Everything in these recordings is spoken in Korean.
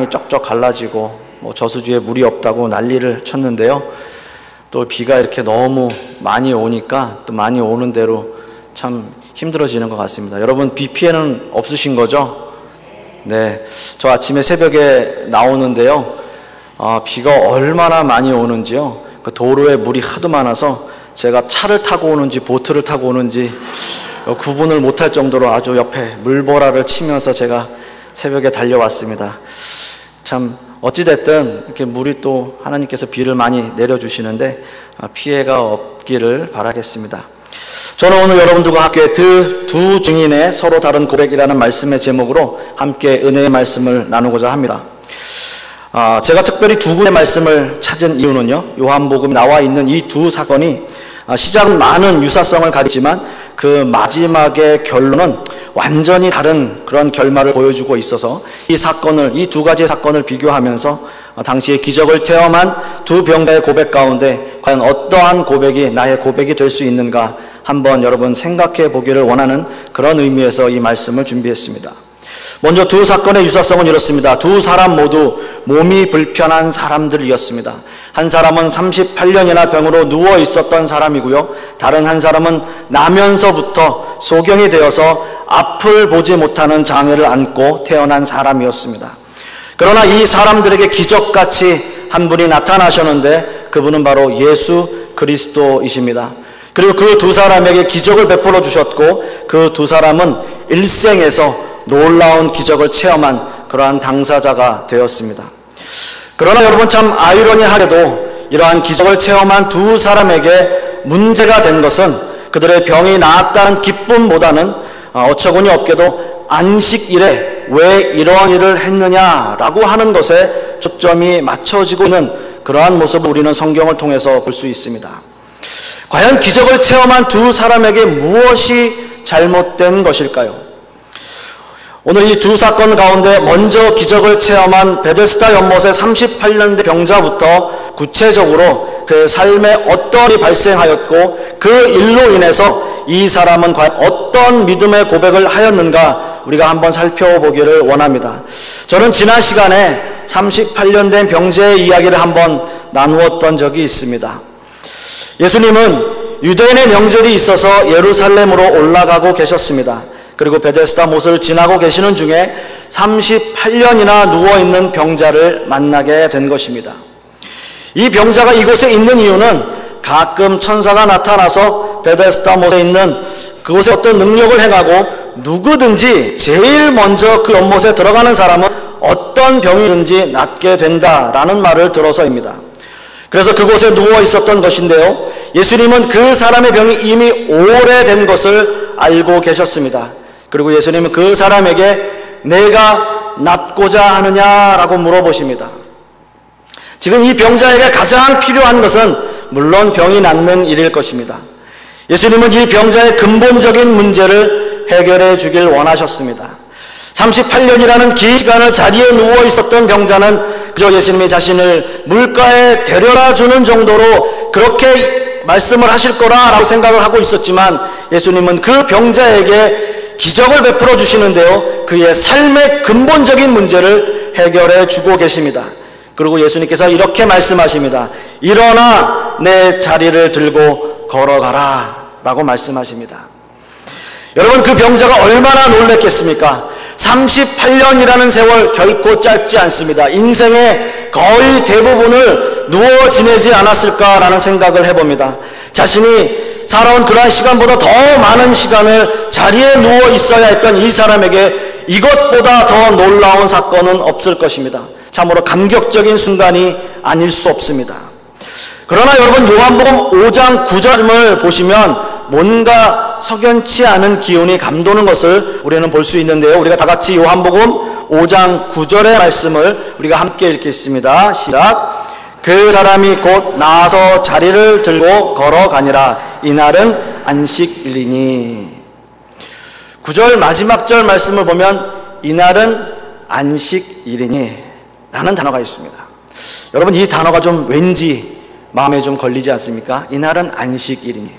땅이 쩍쩍 갈라지고 저수지에 물이 없다고 난리를 쳤는데요. 또 비가 이렇게 너무 많이 오니까 또 많이 오는 대로 참 힘들어지는 것 같습니다. 여러분, 비 피해는 없으신 거죠? 네, 저 아침에 새벽에 나오는데요. 비가 얼마나 많이 오는지요. 그 도로에 물이 하도 많아서 제가 차를 타고 오는지 보트를 타고 오는지 구분을 못할 정도로 아주 옆에 물보라를 치면서 제가 새벽에 달려왔습니다. 참 어찌됐든 이렇게 물이 또 하나님께서 비를 많이 내려주시는데 피해가 없기를 바라겠습니다. 저는 오늘 여러분들과 함께 두 증인의 서로 다른 고백이라는 말씀의 제목으로 함께 은혜의 말씀을 나누고자 합니다. 제가 특별히 두 군의 말씀을 찾은 이유는요, 요한복음에 나와 있는 이 두 사건이 시작은 많은 유사성을 가지지만 그 마지막의 결론은 완전히 다른 그런 결말을 보여주고 있어서 이 두 가지의 사건을 비교하면서 당시의 기적을 체험한 두 병자의 고백 가운데 과연 어떠한 고백이 나의 고백이 될 수 있는가 한번 여러분 생각해 보기를 원하는 그런 의미에서 이 말씀을 준비했습니다. 먼저 두 사건의 유사성은 이렇습니다. 두 사람 모두 몸이 불편한 사람들이었습니다. 한 사람은 38년이나 병으로 누워 있었던 사람이고요. 다른 한 사람은 나면서부터 소경이 되어서 앞을 보지 못하는 장애를 안고 태어난 사람이었습니다. 그러나 이 사람들에게 기적같이 한 분이 나타나셨는데 그분은 바로 예수 그리스도이십니다. 그리고 그 두 사람에게 기적을 베풀어 주셨고 그 두 사람은 일생에서 놀라운 기적을 체험한 그러한 당사자가 되었습니다. 그러나 여러분, 참 아이러니하게도 이러한 기적을 체험한 두 사람에게 문제가 된 것은 그들의 병이 나았다는 기쁨보다는 어처구니 없게도 안식일에 왜 이러한 일을 했느냐라고 하는 것에 초점이 맞춰지고 있는 그러한 모습을 우리는 성경을 통해서 볼 수 있습니다. 과연 기적을 체험한 두 사람에게 무엇이 잘못된 것일까요? 오늘 이 두 사건 가운데 먼저 기적을 체험한 베데스다 연못의 38년 된 병자부터 구체적으로 그의 삶에 어떤 일이 발생하였고 그 일로 인해서 이 사람은 과연 어떤 믿음의 고백을 하였는가 우리가 한번 살펴보기를 원합니다. 저는 지난 시간에 38년 된 병자의 이야기를 한번 나누었던 적이 있습니다. 예수님은 유대인의 명절이 있어서 예루살렘으로 올라가고 계셨습니다. 그리고 베데스다 못을 지나고 계시는 중에 38년이나 누워있는 병자를 만나게 된 것입니다. 이 병자가 이곳에 있는 이유는 가끔 천사가 나타나서 베데스다 못에 있는 그곳에 어떤 능력을 행하고 누구든지 제일 먼저 그 연못에 들어가는 사람은 어떤 병이든지 낫게 된다라는 말을 들어서입니다. 그래서 그곳에 누워 있었던 것인데요, 예수님은 그 사람의 병이 이미 오래된 것을 알고 계셨습니다. 그리고 예수님은 그 사람에게 내가 낫고자 하느냐라고 물어보십니다. 지금 이 병자에게 가장 필요한 것은 물론 병이 낫는 일일 것입니다. 예수님은 이 병자의 근본적인 문제를 해결해 주길 원하셨습니다. 38년이라는 긴 시간을 자리에 누워 있었던 병자는 그저 예수님이 자신을 물가에 데려다 주는 정도로 그렇게 말씀을 하실 거라라고 생각을 하고 있었지만 예수님은 그 병자에게 기적을 베풀어 주시는데요, 그의 삶의 근본적인 문제를 해결해 주고 계십니다. 그리고 예수님께서 이렇게 말씀하십니다. 일어나 내 자리를 들고 걸어가라 라고 말씀하십니다. 여러분, 그 병자가 얼마나 놀랬겠습니까? 38년이라는 세월 결코 짧지 않습니다. 인생의 거의 대부분을 누워 지내지 않았을까라는 생각을 해봅니다. 자신이 살아온 그러한 시간보다 더 많은 시간을 자리에 누워 있어야 했던 이 사람에게 이것보다 더 놀라운 사건은 없을 것입니다. 참으로 감격적인 순간이 아닐 수 없습니다. 그러나 여러분, 요한복음 5장 9절을 보시면 뭔가 석연치 않은 기운이 감도는 것을 우리는 볼 수 있는데요, 우리가 다 같이 요한복음 5장 9절의 말씀을 우리가 함께 읽겠습니다. 시작. 그 사람이 곧 나아서 자리를 들고 걸어가니라. 이날은 안식일이니. 9절 마지막 절 말씀을 보면 이날은 안식일이니 라는 단어가 있습니다. 여러분, 이 단어가 좀 왠지 마음에 좀 걸리지 않습니까? 이날은 안식일이니.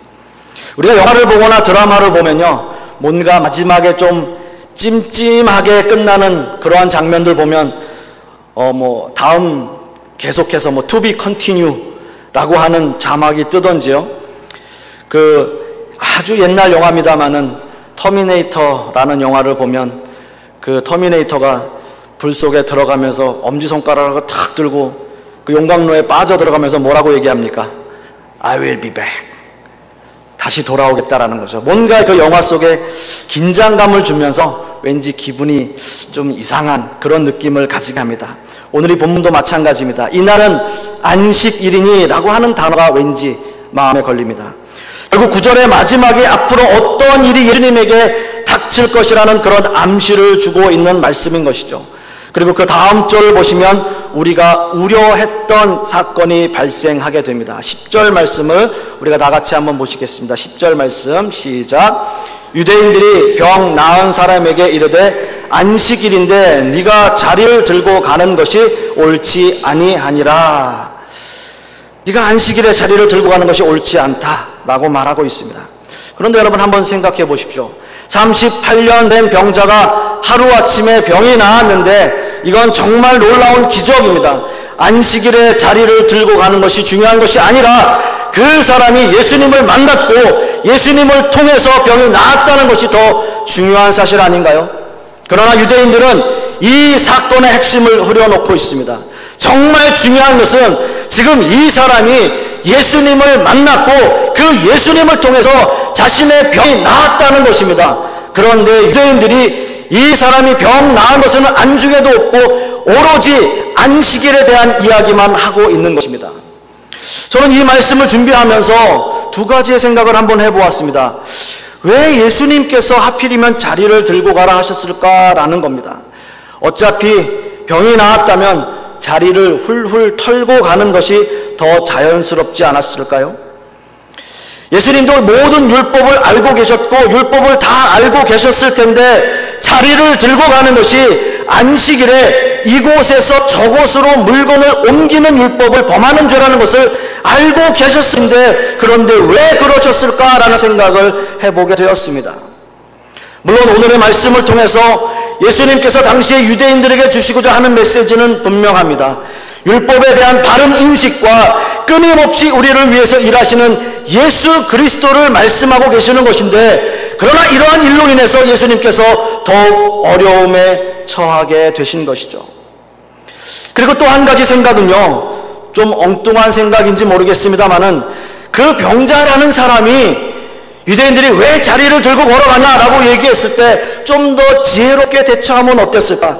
우리가 영화를 보거나 드라마를 보면요, 뭔가 마지막에 좀 찜찜하게 끝나는 그러한 장면들 보면 다음 계속해서 to be continue라고 하는 자막이 뜨던지요. 아주 옛날 영화입니다만은 터미네이터라는 영화를 보면 그 터미네이터가 불 속에 들어가면서 엄지손가락을 탁 들고 그 용광로에 빠져 들어가면서 뭐라고 얘기합니까? I will be back. 다시 돌아오겠다라는 거죠. 뭔가 그 영화 속에 긴장감을 주면서 왠지 기분이 좀 이상한 그런 느낌을 가지게 합니다. 오늘 이 본문도 마찬가지입니다. 이날은 안식일이니라고 하는 단어가 왠지 마음에 걸립니다. 결국 9절의 마지막에 앞으로 어떤 일이 예수님에게 닥칠 것이라는 그런 암시를 주고 있는 말씀인 것이죠. 그리고 그 다음 절을 보시면 우리가 우려했던 사건이 발생하게 됩니다. 10절 말씀을 우리가 다 같이 한번 보시겠습니다. 10절 말씀 시작. 유대인들이 병 나은 사람에게 이르되 안식일인데 네가 자리를 들고 가는 것이 옳지 아니하니라. 네가 안식일에 자리를 들고 가는 것이 옳지 않다라고 말하고 있습니다. 그런데 여러분 한번 생각해 보십시오. 38년 된 병자가 하루아침에 병이 나았는데 이건 정말 놀라운 기적입니다. 안식일에 자리를 들고 가는 것이 중요한 것이 아니라 그 사람이 예수님을 만났고 예수님을 통해서 병이 나았다는 것이 더 중요한 사실 아닌가요? 그러나 유대인들은 이 사건의 핵심을 흐려놓고 있습니다. 정말 중요한 것은 지금 이 사람이 예수님을 만났고 그 예수님을 통해서 자신의 병이 나았다는 것입니다. 그런데 유대인들이 이 사람이 병 나은 것은 안중에도 없고 오로지 안식일에 대한 이야기만 하고 있는 것입니다. 저는 이 말씀을 준비하면서 두 가지의 생각을 한번 해보았습니다. 왜 예수님께서 하필이면 자리를 들고 가라 하셨을까라는 겁니다. 어차피 병이 나았다면 자리를 훌훌 털고 가는 것이 더 자연스럽지 않았을까요? 예수님도 모든 율법을 알고 계셨고 율법을 다 알고 계셨을 텐데 자리를 들고 가는 것이 안식일에 이곳에서 저곳으로 물건을 옮기는 율법을 범하는 죄라는 것을 알고 계셨을 텐데 그런데 왜 그러셨을까라는 생각을 해보게 되었습니다. 물론 오늘의 말씀을 통해서 예수님께서 당시에 유대인들에게 주시고자 하는 메시지는 분명합니다. 율법에 대한 바른 인식과 끊임없이 우리를 위해서 일하시는 예수 그리스도를 말씀하고 계시는 것인데 그러나 이러한 일로 인해서 예수님께서 더욱 어려움에 처하게 되신 것이죠. 그리고 또 한 가지 생각은요, 좀 엉뚱한 생각인지 모르겠습니다만은 그 병자라는 사람이 유대인들이 왜 자리를 들고 걸어가냐라고 얘기했을 때 좀 더 지혜롭게 대처하면 어땠을까?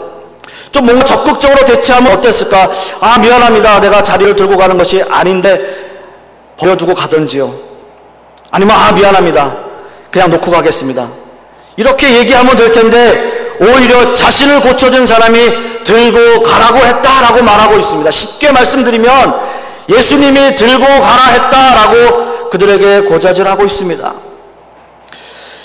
좀 뭔가 적극적으로 대처하면 어땠을까? 아, 미안합니다. 내가 자리를 들고 가는 것이 아닌데 버려두고 가든지요. 아니면 아, 미안합니다. 그냥 놓고 가겠습니다. 이렇게 얘기하면 될 텐데 오히려 자신을 고쳐준 사람이 들고 가라고 했다라고 말하고 있습니다. 쉽게 말씀드리면 예수님이 들고 가라 했다라고 그들에게 고자질하고 있습니다.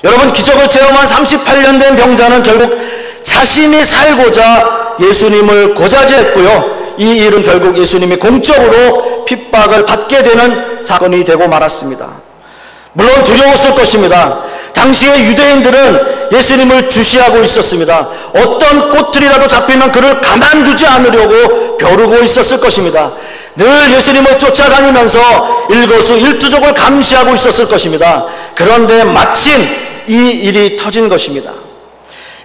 여러분, 기적을 체험한 38년 된 병자는 결국 자신이 살고자 예수님을 고자질했고요. 이 일은 결국 예수님이 공적으로 핍박을 받게 되는 사건이 되고 말았습니다. 물론 두려웠을 것입니다. 당시의 유대인들은 예수님을 주시하고 있었습니다. 어떤 꼬투리라도 잡히면 그를 가만두지 않으려고 벼르고 있었을 것입니다. 늘 예수님을 쫓아다니면서 일거수일투족을 감시하고 있었을 것입니다. 그런데 마침 이 일이 터진 것입니다.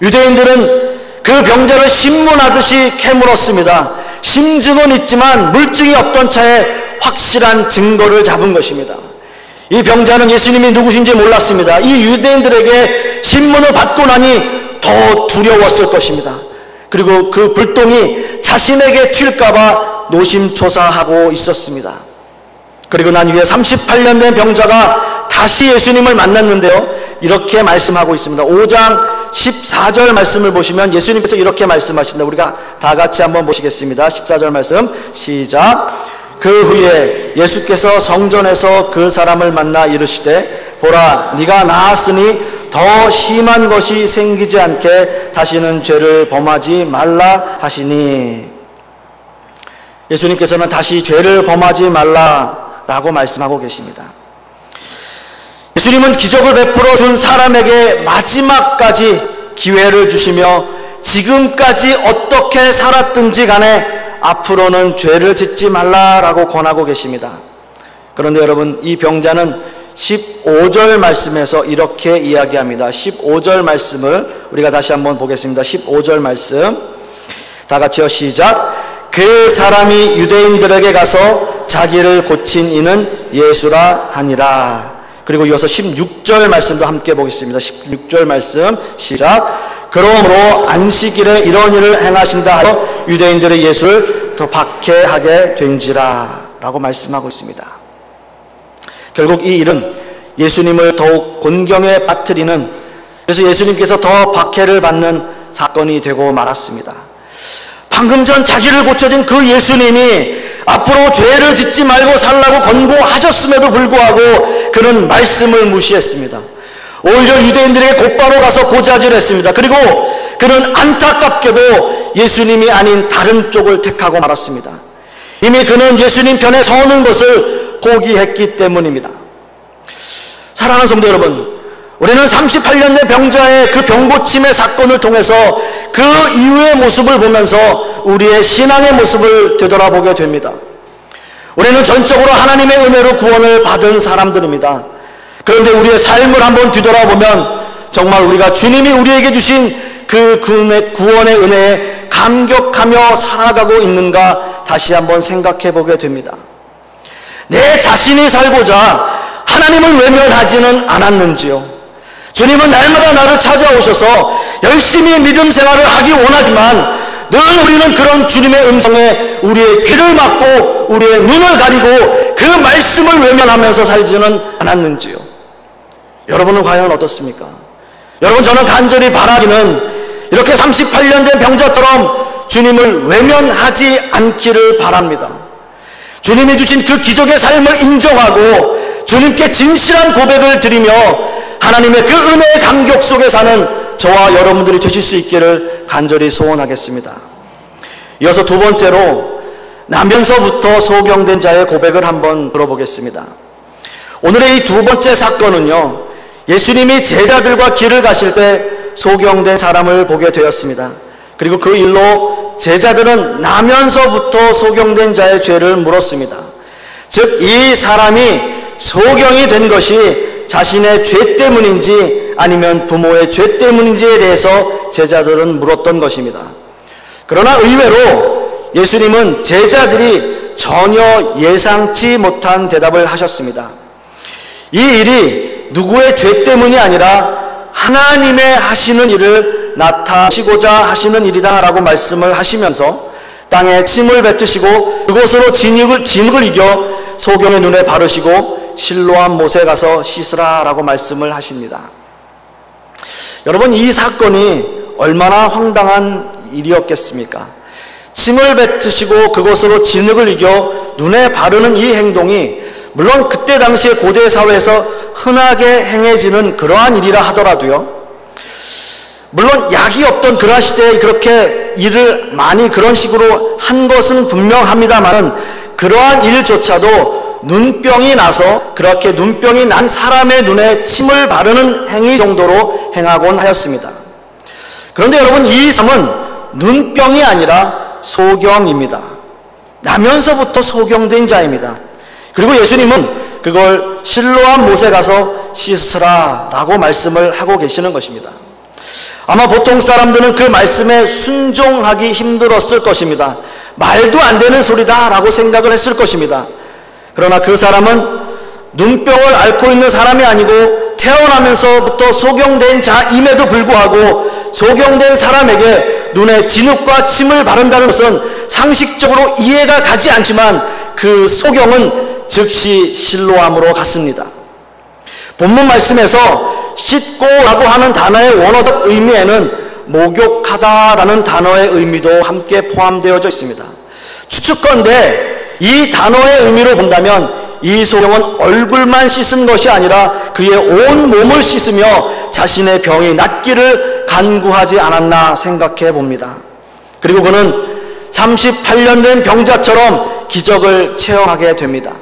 유대인들은 그 병자를 신문하듯이 캐물었습니다. 심증은 있지만 물증이 없던 차에 확실한 증거를 잡은 것입니다. 이 병자는 예수님이 누구신지 몰랐습니다. 이 유대인들에게 신문을 받고 나니 더 두려웠을 것입니다. 그리고 그 불똥이 자신에게 튈까봐 노심초사하고 있었습니다. 그리고 난 후에 38년 된 병자가 다시 예수님을 만났는데요, 이렇게 말씀하고 있습니다. 5장 14절 말씀을 보시면 예수님께서 이렇게 말씀하신다. 우리가 다 같이 한번 보시겠습니다. 14절 말씀 시작. 그 후에 예수께서 성전에서 그 사람을 만나 이르시되 보라, 네가 나았으니 더 심한 것이 생기지 않게 다시는 죄를 범하지 말라 하시니. 예수님께서는 다시 죄를 범하지 말라라고 말씀하고 계십니다. 예수님은 기적을 베풀어 준 사람에게 마지막까지 기회를 주시며 지금까지 어떻게 살았든지 간에 앞으로는 죄를 짓지 말라라고 권하고 계십니다. 그런데 여러분, 이 병자는 15절 말씀에서 이렇게 이야기합니다. 15절 말씀을 우리가 다시 한번 보겠습니다. 15절 말씀 다 같이요, 시작. 그 사람이 유대인들에게 가서 자기를 고친 이는 예수라 하니라. 그리고 이어서 16절 말씀도 함께 보겠습니다. 16절 말씀 시작. 그러므로 안식일에 이런 일을 행하신다 하여 유대인들의 예수를 더 박해하게 된지라 라고 말씀하고 있습니다. 결국 이 일은 예수님을 더욱 곤경에 빠뜨리는, 그래서 예수님께서 더 박해를 받는 사건이 되고 말았습니다. 방금 전 자기를 고쳐준 그 예수님이 앞으로 죄를 짓지 말고 살라고 권고하셨음에도 불구하고 그는 말씀을 무시했습니다. 오히려 유대인들에게 곧바로 가서 고자질했습니다. 그리고 그는 안타깝게도 예수님이 아닌 다른 쪽을 택하고 말았습니다. 이미 그는 예수님 편에 서는 것을 포기했기 때문입니다. 사랑하는 성도 여러분, 우리는 38년 된 병자의 그 병고침의 사건을 통해서 그 이후의 모습을 보면서 우리의 신앙의 모습을 되돌아보게 됩니다. 우리는 전적으로 하나님의 은혜로 구원을 받은 사람들입니다. 그런데 우리의 삶을 한번 뒤돌아보면 정말 우리가 주님이 우리에게 주신 그 구원의 은혜에 감격하며 살아가고 있는가 다시 한번 생각해 보게 됩니다. 내 자신이 살고자 하나님을 외면하지는 않았는지요? 주님은 날마다 나를 찾아오셔서 열심히 믿음 생활을 하기 원하지만 늘 우리는 그런 주님의 음성에 우리의 귀를 막고 우리의 눈을 가리고 그 말씀을 외면하면서 살지는 않았는지요? 여러분은 과연 어떻습니까? 여러분, 저는 간절히 바라기는 이렇게 38년 된 병자처럼 주님을 외면하지 않기를 바랍니다. 주님이 주신 그 기적의 삶을 인정하고 주님께 진실한 고백을 드리며 하나님의 그 은혜의 감격 속에 사는 저와 여러분들이 되실 수 있기를 간절히 소원하겠습니다. 이어서 두 번째로 나면서부터 소경된 자의 고백을 한번 들어보겠습니다. 오늘의 이 두 번째 사건은요, 예수님이 제자들과 길을 가실 때 소경된 사람을 보게 되었습니다. 그리고 그 일로 제자들은 나면서부터 소경된 자의 죄를 물었습니다. 즉, 이 사람이 소경이 된 것이 자신의 죄 때문인지 아니면 부모의 죄 때문인지에 대해서 제자들은 물었던 것입니다. 그러나 의외로 예수님은 제자들이 전혀 예상치 못한 대답을 하셨습니다. 이 일이 누구의 죄 때문이 아니라 하나님의 하시는 일을 나타내시고자 하시는 일이다 라고 말씀을 하시면서 땅에 침을 뱉으시고 그곳으로 진흙을 이겨 소경의 눈에 바르시고 실로암 못에 가서 씻으라 라고 말씀을 하십니다. 여러분, 이 사건이 얼마나 황당한 일이었겠습니까? 침을 뱉으시고 그곳으로 진흙을 이겨 눈에 바르는 이 행동이 물론 그때 당시에 고대 사회에서 흔하게 행해지는 그러한 일이라 하더라도요, 물론 약이 없던 그러한 시대에 그렇게 일을 많이 그런 식으로 한 것은 분명합니다만 그러한 일조차도 눈병이 나서 그렇게 눈병이 난 사람의 눈에 침을 바르는 행위 정도로 행하곤 하였습니다. 그런데 여러분, 이 사람은 눈병이 아니라 소경입니다. 나면서부터 소경된 자입니다. 그리고 예수님은 그걸 실로암 못에 가서 씻으라 라고 말씀을 하고 계시는 것입니다. 아마 보통 사람들은 그 말씀에 순종하기 힘들었을 것입니다. 말도 안 되는 소리다 라고 생각을 했을 것입니다. 그러나 그 사람은 눈병을 앓고 있는 사람이 아니고 태어나면서부터 소경된 자임에도 불구하고 소경된 사람에게 눈에 진흙과 침을 바른다는 것은 상식적으로 이해가 가지 않지만 그 소경은 즉시 실로암으로 갔습니다. 본문 말씀에서 씻고라고 하는 단어의 원어적 의미에는 목욕하다라는 단어의 의미도 함께 포함되어져 있습니다. 추측컨대 이 단어의 의미로 본다면 이 소경은 얼굴만 씻은 것이 아니라 그의 온 몸을 씻으며 자신의 병이 낫기를 간구하지 않았나 생각해 봅니다. 그리고 그는 38년 된 병자처럼 기적을 체험하게 됩니다.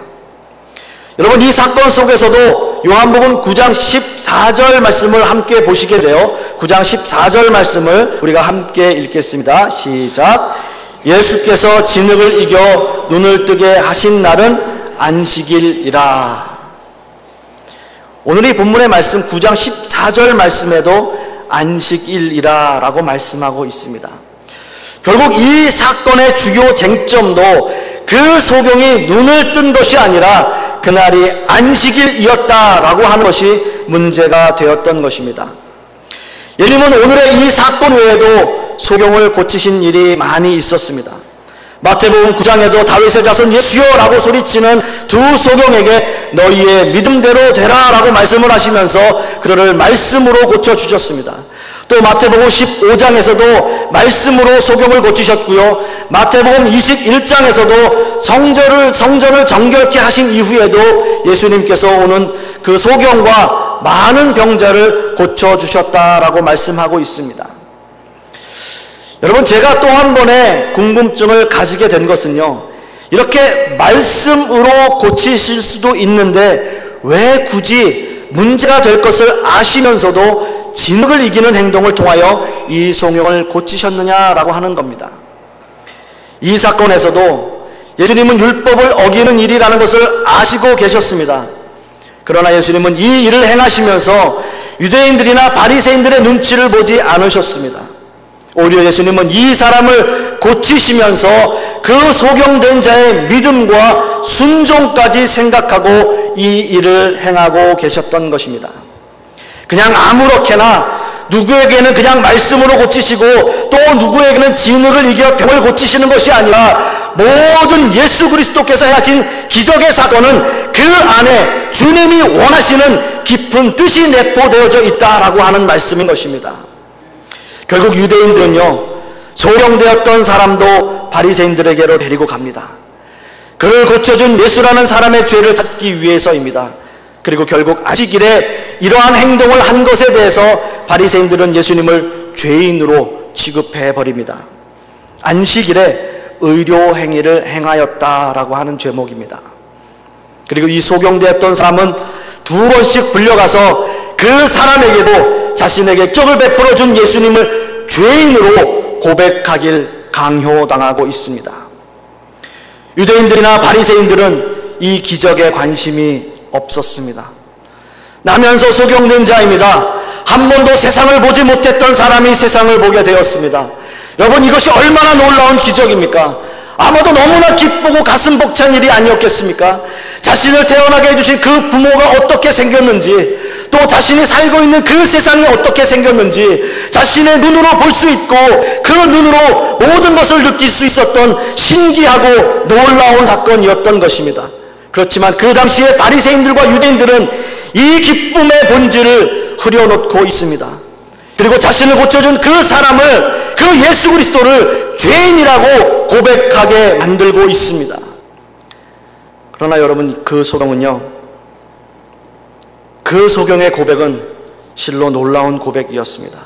여러분, 이 사건 속에서도 요한복음 9장 14절 말씀을 함께 보시게 돼요. 9장 14절 말씀을 우리가 함께 읽겠습니다. 시작. 예수께서 진흙을 이겨 눈을 뜨게 하신 날은 안식일이라. 오늘 이 본문의 말씀 9장 14절 말씀에도 안식일이라 라고 말씀하고 있습니다. 결국 이 사건의 주요 쟁점도 그 소경이 눈을 뜬 것이 아니라 그날이 안식일이었다라고 하는 것이 문제가 되었던 것입니다. 예수님은 오늘의 이 사건 외에도 소경을 고치신 일이 많이 있었습니다. 마태복음 9장에도 다윗의 자손 예수여라고 소리치는 두 소경에게 너희의 믿음대로 되라 라고 말씀을 하시면서 그들을 말씀으로 고쳐주셨습니다. 또 마태복음 15장에서도 말씀으로 소경을 고치셨고요. 마태복음 21장에서도 성전을 정결케 하신 이후에도 예수님께서 오는 그 소경과 많은 병자를 고쳐주셨다라고 말씀하고 있습니다. 여러분, 제가 또 한 번의 궁금증을 가지게 된 것은요, 이렇게 말씀으로 고치실 수도 있는데 왜 굳이 문제가 될 것을 아시면서도 진흙을 이기는 행동을 통하여 이 소경을 고치셨느냐라고 하는 겁니다. 이 사건에서도 예수님은 율법을 어기는 일이라는 것을 아시고 계셨습니다. 그러나 예수님은 이 일을 행하시면서 유대인들이나 바리새인들의 눈치를 보지 않으셨습니다. 오히려 예수님은 이 사람을 고치시면서 그 소경된 자의 믿음과 순종까지 생각하고 이 일을 행하고 계셨던 것입니다. 그냥 아무렇게나 누구에게는 그냥 말씀으로 고치시고 또 누구에게는 진흙을 이겨 병을 고치시는 것이 아니라 모든 예수 그리스도께서 행하신 기적의 사건은 그 안에 주님이 원하시는 깊은 뜻이 내포되어져 있다라고 하는 말씀인 것입니다. 결국 유대인들은요, 소경되었던 사람도 바리새인들에게로 데리고 갑니다. 그를 고쳐준 예수라는 사람의 죄를 찾기 위해서입니다. 그리고 결국 안식일에 이러한 행동을 한 것에 대해서 바리새인들은 예수님을 죄인으로 취급해버립니다. 안식일에 의료 행위를 행하였다라고 하는 죄목입니다. 그리고 이 소경되었던 사람은 2번씩 불려가서 그 사람에게도 자신에게 기적을 베풀어 준 예수님을 죄인으로 고백하길 강요당하고 있습니다. 유대인들이나 바리새인들은 이 기적에 관심이 없었습니다. 나면서 소경된 자입니다. 한 번도 세상을 보지 못했던 사람이 세상을 보게 되었습니다. 여러분, 이것이 얼마나 놀라운 기적입니까? 아마도 너무나 기쁘고 가슴 벅찬 일이 아니었겠습니까? 자신을 태어나게 해주신 그 부모가 어떻게 생겼는지, 또 자신이 살고 있는 그 세상이 어떻게 생겼는지 자신의 눈으로 볼 수 있고 그 눈으로 모든 것을 느낄 수 있었던 신기하고 놀라운 사건이었던 것입니다. 그렇지만 그 당시에 바리새인들과 유대인들은 이 기쁨의 본질을 흐려놓고 있습니다. 그리고 자신을 고쳐준 그 사람을, 그 예수 그리스도를 죄인이라고 고백하게 만들고 있습니다. 그러나 여러분, 그 소경은요, 그 소경의 고백은 실로 놀라운 고백이었습니다.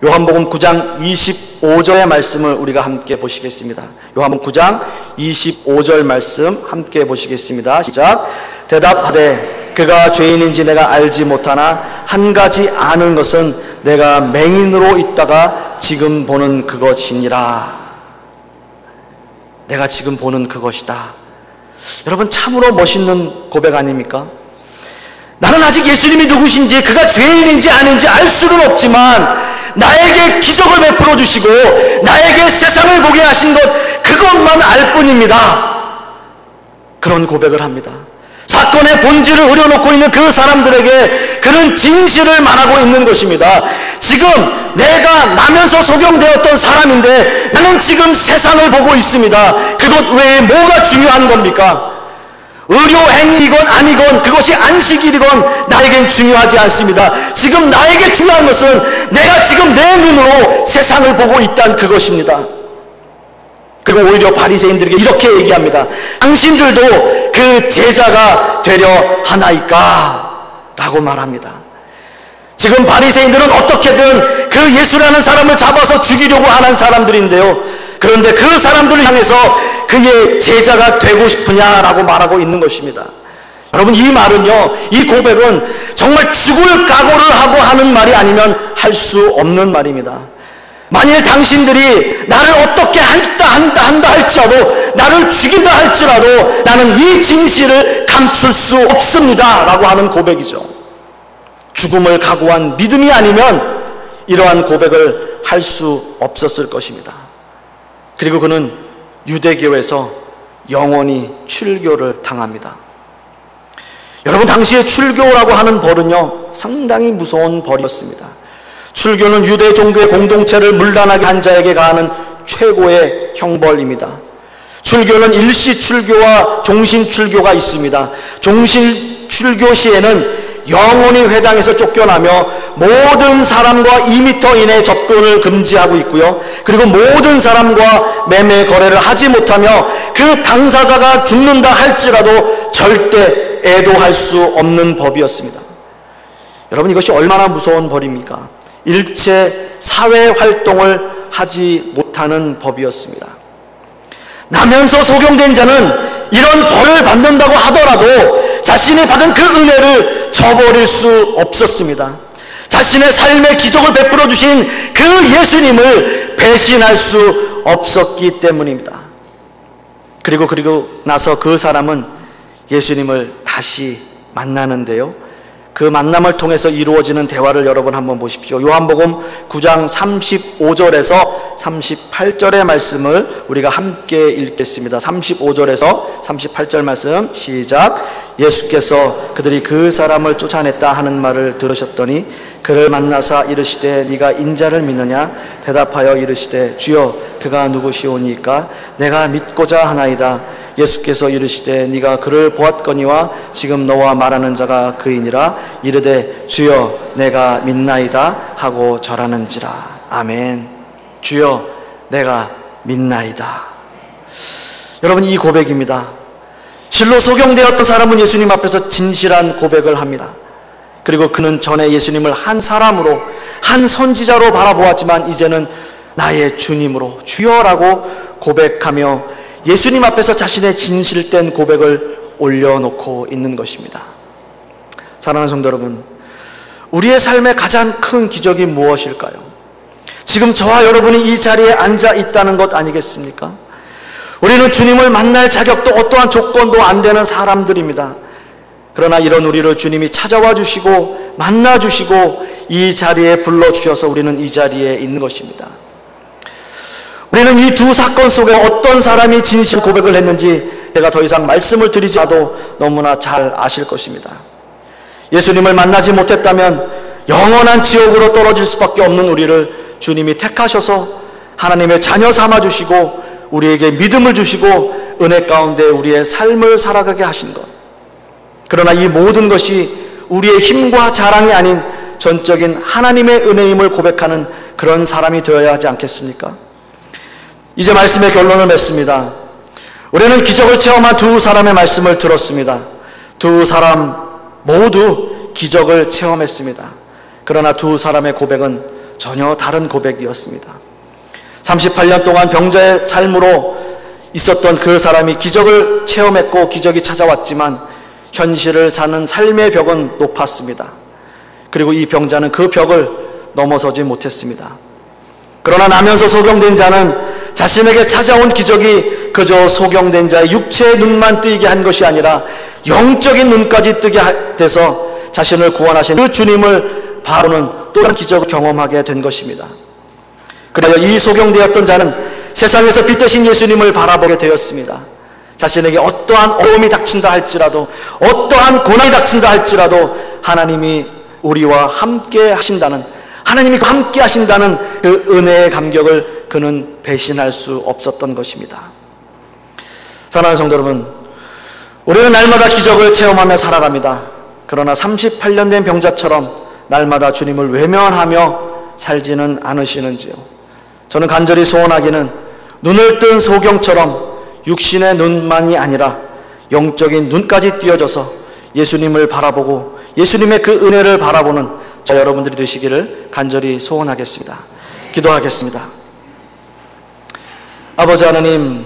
요한복음 9장 25절의 말씀을 우리가 함께 보시겠습니다. 요한복음 9장 25절 말씀 함께 보시겠습니다. 시작. 대답하되 그가 죄인인지 내가 알지 못하나 한 가지 아는 것은 내가 맹인으로 있다가 지금 보는 그것이니라. 내가 지금 보는 그것이다. 여러분, 참으로 멋있는 고백 아닙니까? 나는 아직 예수님이 누구신지, 그가 죄인인지 아닌지 알 수는 없지만 나에게 기적을 베풀어 주시고 나에게 세상을 보게 하신 것, 그것만 알 뿐입니다. 그런 고백을 합니다. 사건의 본질을 흐려놓고 있는 그 사람들에게 그는 진실을 말하고 있는 것입니다. 지금 내가 나면서 소경되었던 사람인데 나는 지금 세상을 보고 있습니다. 그것 외에 뭐가 중요한 겁니까? 의료 행위이건 아니건, 그것이 안식일이건 나에겐 중요하지 않습니다. 지금 나에게 중요한 것은 내가 지금 내 눈으로 세상을 보고 있다는 그것입니다. 그리고 오히려 바리새인들에게 이렇게 얘기합니다. 당신들도 그 제자가 되려 하나이까? 라고 말합니다. 지금 바리새인들은 어떻게든 그 예수라는 사람을 잡아서 죽이려고 하는 사람들인데요, 그런데 그 사람들을 향해서 그의 제자가 되고 싶으냐라고 말하고 있는 것입니다. 여러분, 이 말은요, 이 고백은 정말 죽을 각오를 하고 하는 말이 아니면 할 수 없는 말입니다. 만일 당신들이 나를 어떻게 한다 할지라도, 나를 죽인다 할지라도 나는 이 진실을 감출 수 없습니다 라고 하는 고백이죠. 죽음을 각오한 믿음이 아니면 이러한 고백을 할 수 없었을 것입니다. 그리고 그는 유대교에서 영원히 출교를 당합니다. 여러분, 당시에 출교라고 하는 벌은요, 상당히 무서운 벌이었습니다. 출교는 유대 종교의 공동체를 문란하게 한 자에게 가하는 최고의 형벌입니다. 출교는 일시 출교와 종신 출교가 있습니다. 종신 출교 시에는 영원히 회당에서 쫓겨나며 모든 사람과 2m 이내 접근을 금지하고 있고요. 그리고 모든 사람과 매매 거래를 하지 못하며 그 당사자가 죽는다 할지라도 절대 애도할 수 없는 법이었습니다. 여러분, 이것이 얼마나 무서운 벌입니까? 일체 사회 활동을 하지 못하는 법이었습니다. 나면서 소경된 자는 이런 벌을 받는다고 하더라도 자신이 받은 그 은혜를 저버릴 수 없었습니다. 자신의 삶의 기적을 베풀어 주신 그 예수님을 배신할 수 없었기 때문입니다. 그리고 나서 그 사람은 예수님을 다시 만나는데요, 그 만남을 통해서 이루어지는 대화를 여러분 한번 보십시오. 요한복음 9장 35절에서 38절의 말씀을 우리가 함께 읽겠습니다. 35절에서 38절 말씀 시작. 예수께서 그들이 그 사람을 쫓아냈다 하는 말을 들으셨더니 그를 만나사 이르시되 네가 인자를 믿느냐? 대답하여 이르시되 주여 그가 누구시오니까? 내가 믿고자 하나이다. 예수께서 이르시되 네가 그를 보았거니와 지금 너와 말하는 자가 그이니라. 이르되 주여 내가 믿나이다 하고 절하는지라. 아멘. 주여 내가 믿나이다. 여러분, 이 고백입니다. 실로 소경되었던 사람은 예수님 앞에서 진실한 고백을 합니다. 그리고 그는 전에 예수님을 한 사람으로, 한 선지자로 바라보았지만 이제는 나의 주님으로 주여라고 고백하며 예수님 앞에서 자신의 진실된 고백을 올려놓고 있는 것입니다. 사랑하는 성도 여러분, 우리의 삶의 가장 큰 기적이 무엇일까요? 지금 저와 여러분이 이 자리에 앉아 있다는 것 아니겠습니까? 우리는 주님을 만날 자격도 어떠한 조건도 안 되는 사람들입니다. 그러나 이런 우리를 주님이 찾아와 주시고 만나 주시고 이 자리에 불러주셔서 우리는 이 자리에 있는 것입니다. 우리는 이 두 사건 속에 어떤 사람이 진실 고백을 했는지 제가 더 이상 말씀을 드리지 않아도 너무나 잘 아실 것입니다. 예수님을 만나지 못했다면 영원한 지옥으로 떨어질 수밖에 없는 우리를 주님이 택하셔서 하나님의 자녀 삼아주시고 우리에게 믿음을 주시고 은혜 가운데 우리의 삶을 살아가게 하신 것. 그러나 이 모든 것이 우리의 힘과 자랑이 아닌 전적인 하나님의 은혜임을 고백하는 그런 사람이 되어야 하지 않겠습니까? 이제 말씀의 결론을 맺습니다. 우리는 기적을 체험한 두 사람의 말씀을 들었습니다. 두 사람 모두 기적을 체험했습니다. 그러나 두 사람의 고백은 전혀 다른 고백이었습니다. 38년 동안 병자의 삶으로 있었던 그 사람이 기적을 체험했고 기적이 찾아왔지만 현실을 사는 삶의 벽은 높았습니다. 그리고 이 병자는 그 벽을 넘어서지 못했습니다. 그러나 나면서 소경된 자는 자신에게 찾아온 기적이 그저 소경된 자의 육체의 눈만 뜨이게 한 것이 아니라 영적인 눈까지 뜨게 돼서 자신을 구원하신 그 주님을 바라보는 또 다른 기적을 경험하게 된 것입니다. 그래서 이 소경되었던 자는 세상에서 빛 되신 예수님을 바라보게 되었습니다. 자신에게 어떠한 어려움이 닥친다 할지라도, 어떠한 고난이 닥친다 할지라도 하나님이 우리와 함께 하신다는, 하나님이 함께 하신다는 그 은혜의 감격을 그는 배신할 수 없었던 것입니다. 사랑하는 성도 여러분, 우리는 날마다 기적을 체험하며 살아갑니다. 그러나 38년 된 병자처럼 날마다 주님을 외면하며 살지는 않으시는지요? 저는 간절히 소원하기는 눈을 뜬 소경처럼 육신의 눈만이 아니라 영적인 눈까지 띄어져서 예수님을 바라보고 예수님의 그 은혜를 바라보는 저 여러분들이 되시기를 간절히 소원하겠습니다. 기도하겠습니다. 아버지 하나님,